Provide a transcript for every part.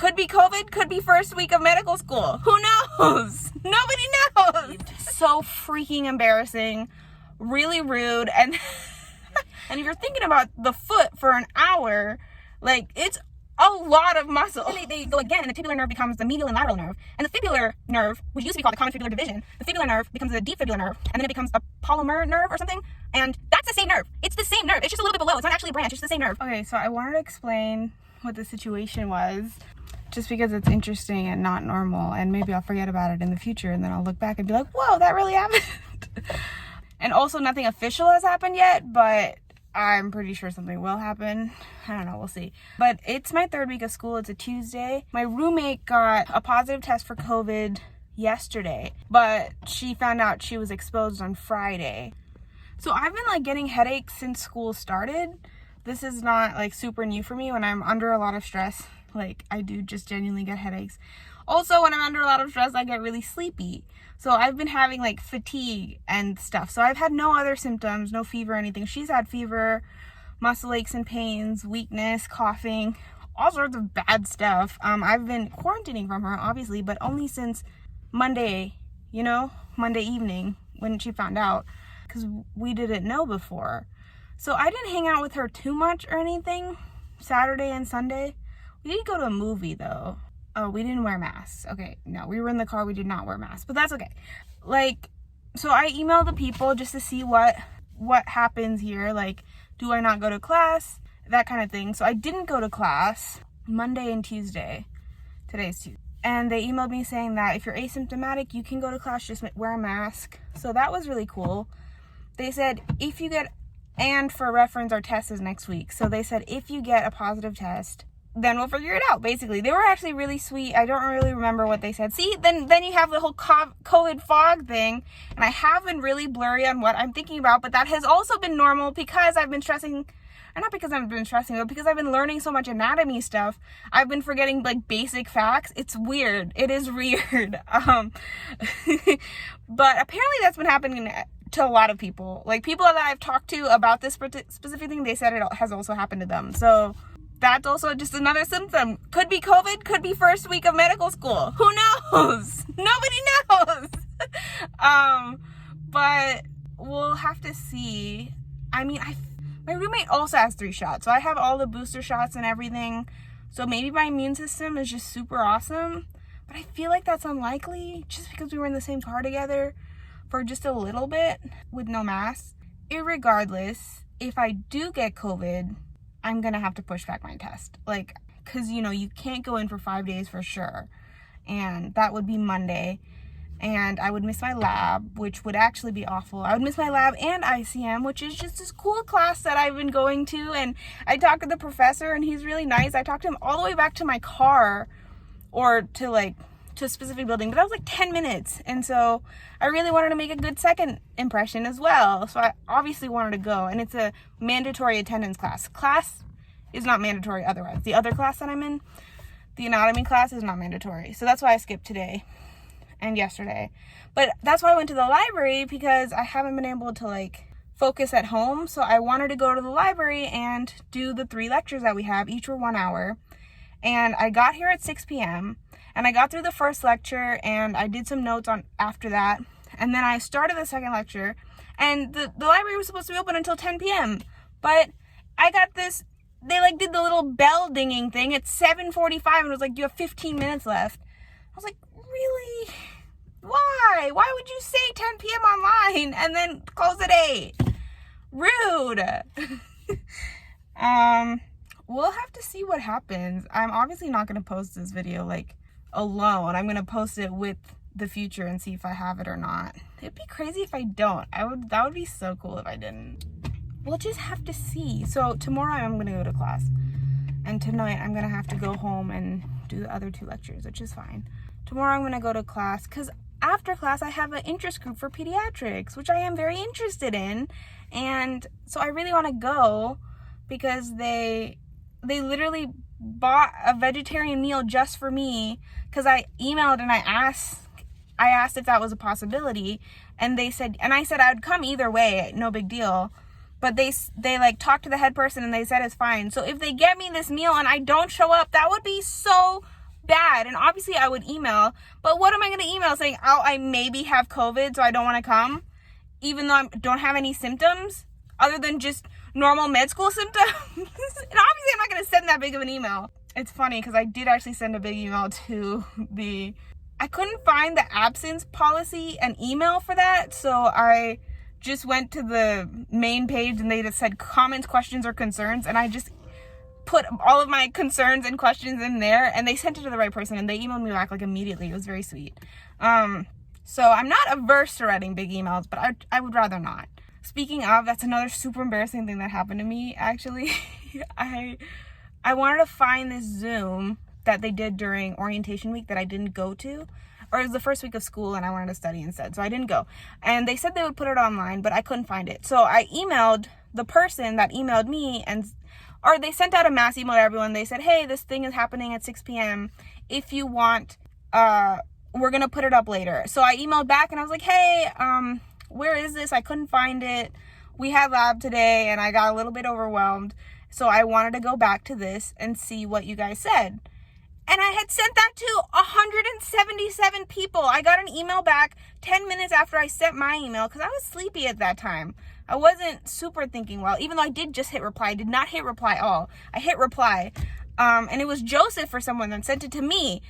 Could be COVID, could be first week of medical school. Who knows? Nobody knows. So freaking embarrassing, really rude. And and if you're thinking about the foot for an hour, like, it's a lot of muscle. And they go again, and the tibular nerve becomes the medial and lateral nerve. And the fibular nerve, which used to be called the common fibular division, the fibular nerve becomes the deep fibular nerve, and then it becomes a polymer nerve or something. And that's the same nerve. It's the same nerve. It's just a little bit below. It's not actually a branch. It's the same nerve. Okay, so I wanted to explain what the situation was, just because it's interesting and not normal, and maybe I'll forget about it in the future, and then I'll look back and be like, whoa, that really happened. And also, nothing official has happened yet, but I'm pretty sure something will happen. I don't know, we'll see. But it's my third week of school. It's a Tuesday. My roommate got a positive test for COVID yesterday, but she found out she was exposed on Friday. So I've been like getting headaches since school started. This is not like super new for me. When I'm under a lot of stress, like, I do just genuinely get headaches. Also, when I'm under a lot of stress, I get really sleepy. So I've been having like fatigue and stuff. So I've had no other symptoms, no fever or anything. She's had fever, muscle aches and pains, weakness, coughing, all sorts of bad stuff. I've been quarantining from her, obviously, but only since Monday, Monday evening when she found out, because we didn't know before. So I didn't hang out with her too much or anything Saturday and Sunday. We did go to a movie though. Oh, we didn't wear masks. Okay, no, we were in the car. We did not wear masks, but that's okay. Like, so I emailed the people just to see what happens here. Like, do I not go to class? That kind of thing. So I didn't go to class Monday and Tuesday. Today's Tuesday. And they emailed me saying that if you're asymptomatic, you can go to class, just wear a mask. So that was really cool. They said, if you get, and for reference, our test is next week. So they said, if you get a positive test, then we'll figure it out, basically. They were actually really sweet. I don't really remember what they said. See, then you have the whole COVID fog thing, and I have been really blurry on what I'm thinking about, but that has also been normal because I've been stressing, or not because I've been stressing, but because I've been learning so much anatomy stuff. I've been forgetting, like, basic facts. It's weird. It is weird. But apparently that's been happening to a lot of people. Like, people that I've talked to about this specific thing, they said it has also happened to them. So that's also just another symptom. Could be COVID, could be first week of medical school. Who knows? Nobody knows. But we'll have to see. I mean, my roommate also has 3 shots, so I have all the booster shots and everything. So maybe my immune system is just super awesome. But I feel like that's unlikely, just because we were in the same car together for just a little bit with no mask. Irregardless, if I do get COVID, I'm gonna have to push back my test. Like, cause you can't go in for 5 days for sure. And that would be Monday. And I would miss my lab, which would actually be awful. I would miss my lab and ICM, which is just this cool class that I've been going to. And I talked to the professor, and he's really nice. I talked to him all the way back to my car, or to a specific building, but that was like 10 minutes. And so I really wanted to make a good second impression as well. So I obviously wanted to go, and it's a mandatory attendance class. Class is not mandatory otherwise. The other class that I'm in, the anatomy class, is not mandatory. So that's why I skipped today and yesterday. But that's why I went to the library, because I haven't been able to like focus at home. So I wanted to go to the library and do the 3 lectures that we have. Each were 1 hour. And I got here at 6 p.m. and I got through the first lecture, and I did some notes on after that. And then I started the second lecture, and the library was supposed to be open until 10 p.m. But I got this, they like did the little bell dinging thing at 7:45, and it was like, you have 15 minutes left. I was like, really? Why? Why would you say 10 p.m. online and then close at 8? Rude. We'll have to see what happens. I'm obviously not going to post this video like alone. I'm going to post it with the future and see if I have it or not. It'd be crazy if I don't. That would be so cool if I didn't. We'll just have to see. So tomorrow I'm going to go to class, and tonight I'm going to have to go home and do the other 2 lectures, which is fine. Tomorrow I'm going to go to class, because after class I have an interest group for pediatrics, which I am very interested in. And so I really want to go, because they literally bought a vegetarian meal just for me, because I emailed and I asked if that was a possibility, and they said, and I said I'd come either way, no big deal. But they like talked to the head person, and they said it's fine. So if they get me this meal and I don't show up, that would be so bad. And obviously I would email, but what am I going to email saying, oh, I maybe have COVID, so I don't want to come, even though I don't have any symptoms other than just normal med school symptoms? And obviously I'm not going to send that big of an email. It's funny because I did actually send a big email to I couldn't find the absence policy and email for that, so I just went to the main page and they just said comments, questions, or concerns, and I just put all of my concerns and questions in there, and they sent it to the right person, and they emailed me back like immediately. It was very sweet. So I'm not averse to writing big emails, but I would rather not. Speaking of, that's another super embarrassing thing that happened to me, actually. I wanted to find this Zoom that they did during orientation week that I didn't go to, or it was the first week of school and I wanted to study instead, so I didn't go. And they said they would put it online, but I couldn't find it. So I emailed the person that emailed me, or they sent out a mass email to everyone. They said, hey, this thing is happening at 6 p.m. If you want, we're gonna put it up later. So I emailed back and I was like, hey, where is this? I couldn't find it. We had lab today and I got a little bit overwhelmed, so I wanted to go back to this and see what you guys said. And I had sent that to 177 people. I got an email back 10 minutes after I sent my email because I was sleepy at that time. I wasn't super thinking well, even though I did just hit reply. I did not hit reply all. I hit reply. And it was Joseph or someone that sent it to me.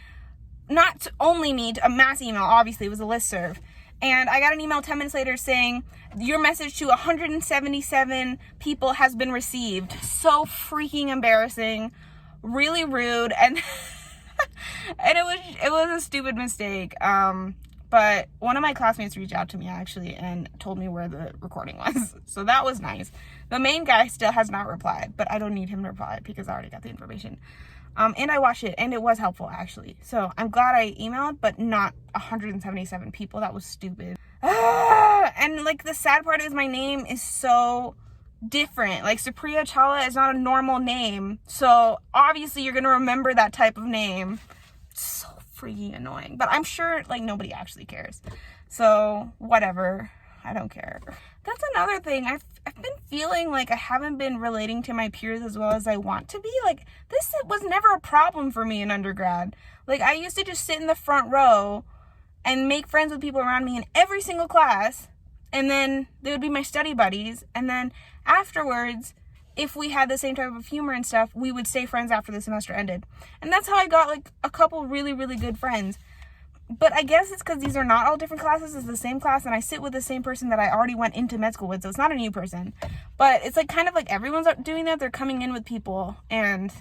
Not only me, a mass email, obviously. It was a listserv. And I got an email 10 minutes later saying, your message to 177 people has been received. So freaking embarrassing. Really rude. And and it was a stupid mistake. But one of my classmates reached out to me actually and told me where the recording was. So that was nice. The main guy still has not replied, but I don't need him to reply because I already got the information. And I watched it and it was helpful actually. So I'm glad I emailed, but not 177 people. That was stupid. And like the sad part is my name is so different. Like Supriya Chawla is not a normal name. So obviously you're going to remember that type of name. It's so freaking annoying, but I'm sure like nobody actually cares, so whatever, I don't care. That's another thing. I've been feeling like I haven't been relating to my peers as well as I want to be. Like this was never a problem for me in undergrad. Like I used to just sit in the front row and make friends with people around me in every single class, and then they would be my study buddies, and then afterwards, if we had the same type of humor and stuff, we would stay friends after the semester ended. And that's how I got like a couple really, really good friends. But I guess it's because these are not all different classes. It's the same class, and I sit with the same person that I already went into med school with, so it's not a new person. But it's like kind of like everyone's doing that. They're coming in with people, and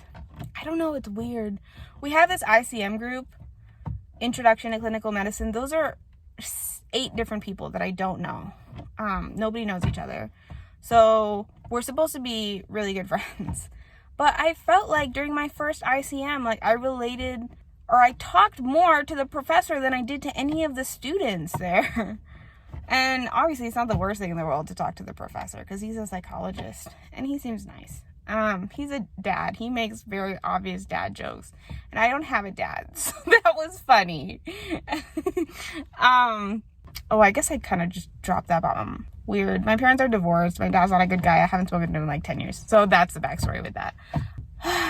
I don't know, it's weird. We have this ICM group, Introduction to Clinical Medicine. Those are 8 different people that I don't know. Nobody knows each other. So we're supposed to be really good friends. But I felt like during my first ICM, like I related, or I talked more to the professor than I did to any of the students there. And obviously it's not the worst thing in the world to talk to the professor because he's a psychologist and he seems nice. He's a dad. He makes very obvious dad jokes. And I don't have a dad, so that was funny. Oh, I guess I kind of just dropped that bomb. Weird. My parents are divorced. My dad's not a good guy. I haven't spoken to him in like 10 years. So that's the backstory with that.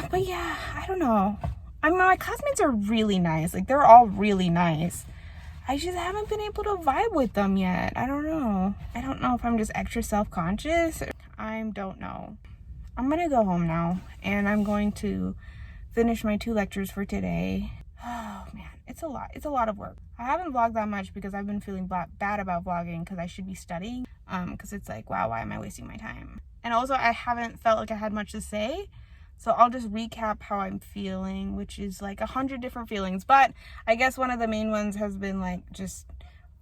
But yeah, I don't know. I mean, my classmates are really nice. Like, they're all really nice. I just haven't been able to vibe with them yet. I don't know. I don't know if I'm just extra self-conscious. I don't know. I'm going to go home now. And I'm going to finish my 2 lectures for today. Oh, man. It's a lot. It's a lot of work. I haven't vlogged that much because I've been feeling bad about vlogging because I should be studying. Because it's like, wow, why am I wasting my time? And also, I haven't felt like I had much to say. So I'll just recap how I'm feeling, which is like 100 different feelings. But I guess one of the main ones has been like just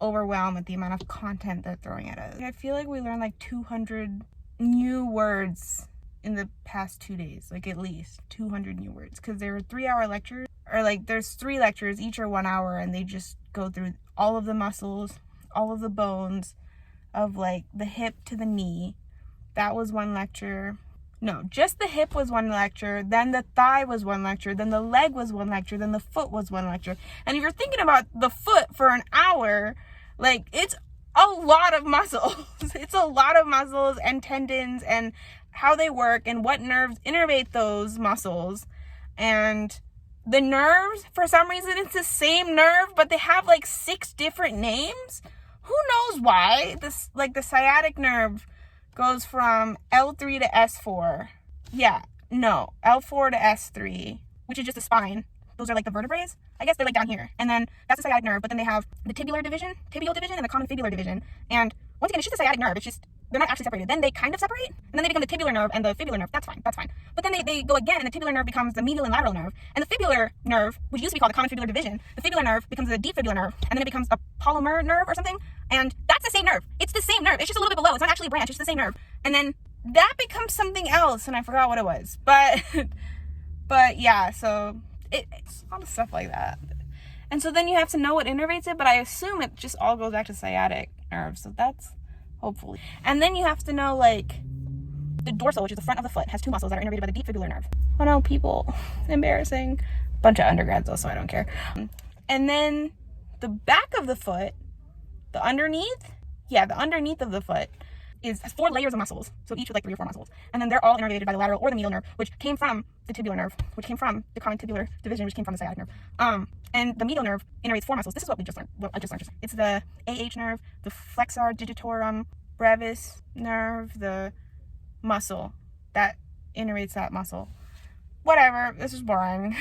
overwhelmed at the amount of content they're throwing at us. I feel like we learned like 200 new words in the past 2 days, like at least 200 new words, because there were 3-hour lectures, or like there's 3 lectures, each are 1 hour, and they just go through all of the muscles, all of the bones of like the hip to the knee. That was 1 lecture. No, just the hip was 1 lecture, then the thigh was 1 lecture, then the leg was 1 lecture, then the foot was 1 lecture. And if you're thinking about the foot for an hour, like it's a lot of muscles. It's a lot of muscles and tendons and how they work and what nerves innervate those muscles. And the nerves, for some reason, it's the same nerve, but they have like 6 different names. Who knows why? This, like, the sciatic nerve goes from L3 to S4. Yeah, no, L4 to S3, which is just the spine. Those are like the vertebrae. I guess they're like down here. And then that's the sciatic nerve, but then they have the tibial division, and the common fibular division. And once again, it's just the sciatic nerve. It's just, they're not actually separated. Then they kind of separate, and then they become the tibular nerve and the fibular nerve. That's fine. But then they go again, and the tibular nerve becomes the medial and lateral nerve. And the fibular nerve, which used to be called the common fibular division, the fibular nerve becomes the deep fibular nerve, and then it becomes a polymer nerve or something. And that's the same nerve. It's the same nerve. It's just a little bit below. It's not actually a branch. It's the same nerve. And then that becomes something else, and I forgot what it was. But yeah, so it's a lot of stuff like that. And so then you have to know what innervates it, but I assume it just all goes back to sciatic nerve. So that's hopefully. And then you have to know, like, the dorsal, which is the front of the foot, has 2 muscles that are innervated by the deep fibular nerve. Oh no, people. Embarrassing. Bunch of undergrads though, so I don't care. And then the back of the foot, the underneath of the foot has 4 layers of muscles. So each with like 3 or 4 muscles. And then they're all innervated by the lateral or the medial nerve, which came from the tibular nerve, which came from the common tibular division, which came from the sciatic nerve. And the medial nerve innervates 4 muscles. This is what we just learned. Well, I just learned. It's the AH nerve, the flexor digitorum brevis nerve, the muscle that innervates that muscle. Whatever. This is boring.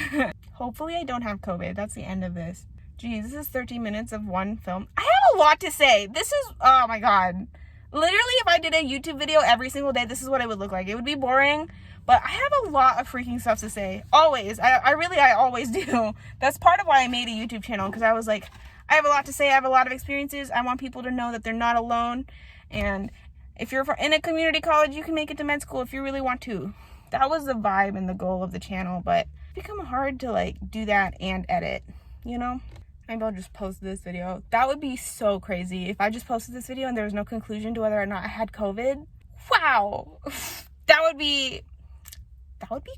Hopefully I don't have COVID. That's the end of this. Geez, this is 13 minutes of one film. I have a lot to say. This is, oh my God. Literally, if I did a YouTube video every single day, this is what it would look like. It would be boring, but I have a lot of freaking stuff to say. Always. I always do. That's part of why I made a YouTube channel, because I was like, I have a lot to say. I have a lot of experiences. I want people to know that they're not alone. And if you're in a community college, you can make it to med school if you really want to. That was the vibe and the goal of the channel, but it's become hard to like do that and edit, you know? Maybe I'll just post this video. That would be so crazy if I just posted this video and there was no conclusion to whether or not I had COVID. Wow. That would be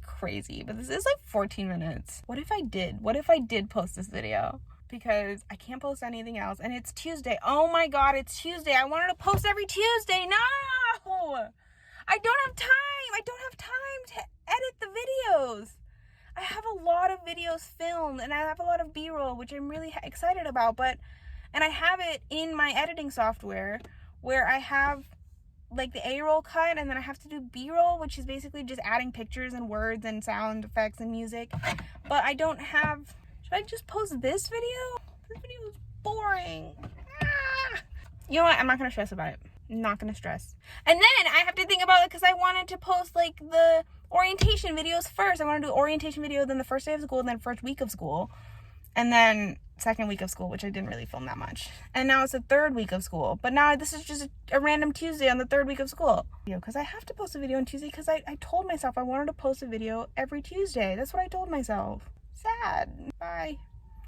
crazy. But this is like 14 minutes. What if I did post this video? Because I can't post anything else, and it's Tuesday. Oh my God, it's Tuesday. I wanted to post every Tuesday. No! I don't have time to edit the videos. I have a lot of videos filmed, and I have a lot of B-roll, which I'm really excited about, and I have it in my editing software where I have like the A-roll cut, and then I have to do B-roll, which is basically just adding pictures and words and sound effects and music. But I don't have, should I just post this video? This video is boring. You know what? I'm not going to stress about it. I'm not going to stress. And then I have to think about it because I wanted to post like the orientation videos first. I want to do orientation video, then the first day of school, and then first week of school, and then second week of school, which I didn't really film that much. And now it's the 3rd week of school, but now this is just a random Tuesday on the 3rd week of school. Because I have to post a video on Tuesday because I told myself I wanted to post a video every Tuesday. That's what I told myself. Sad. Bye.